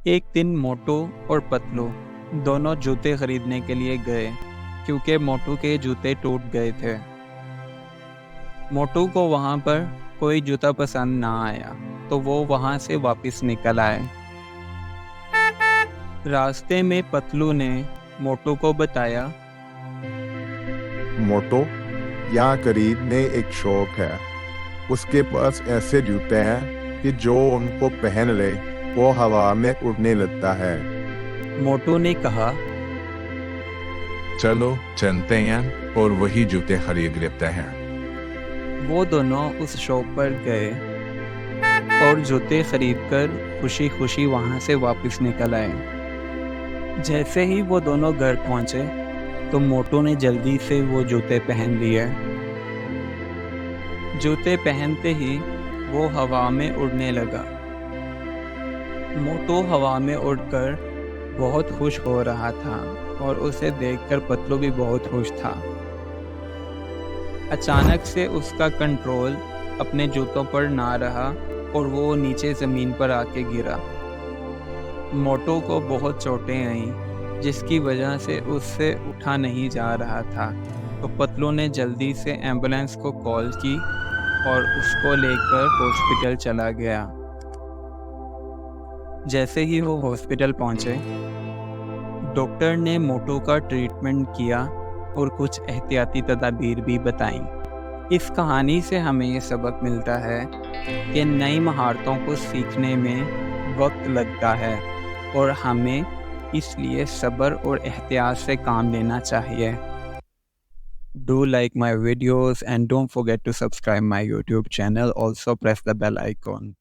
एक दिन मोटू और पतलू दोनों जूते खरीदने के लिए गए क्योंकि मोटू के जूते टूट गए थे। मोटू को वहाँ पर कोई जूता पसंद ना आया तो वो वहाँ से वापस निकल आए। रास्ते में पतलू ने मोटू को बताया, मोटो, यहाँ करीब में एक शॉप है। उसके पास ऐसे जूते हैं कि जो उनको पहन ले वो हवा में उड़ने लगता है। मोटू ने कहा। चलो चलते हैं और वही जूते खरीद लेते हैं। वो दोनों उस शॉप पर गए और जूते खरीदकर खुशी खुशी वहाँ से वापस निकल आए। जैसे ही वो दोनों घर पहुँचे तो मोटू ने जल्दी से वो जूते पहन लिए। जूते पहनते ही वो हवा में उड़ने लगा। मोटू हवा में उड़कर बहुत खुश हो रहा था और उसे देखकर पतलू भी बहुत खुश था। अचानक से उसका कंट्रोल अपने जूतों पर ना रहा और वो नीचे ज़मीन पर आके गिरा। मोटू को बहुत चोटें आईं जिसकी वजह से उससे उठा नहीं जा रहा था, तो पतलू ने जल्दी से एम्बुलेंस को कॉल की और उसको लेकर हॉस्पिटल चला गया। जैसे ही वो हॉस्पिटल पहुंचे, डॉक्टर ने मोटू का ट्रीटमेंट किया और कुछ एहतियाती तदाबीर भी बताई। इस कहानी से हमें ये सबक मिलता है कि नई महारतों को सीखने में वक्त लगता है और हमें इसलिए सब्र और एहतियात से काम लेना चाहिए। Do like my videos and don't forget to subscribe my YouTube channel. Also press the bell icon.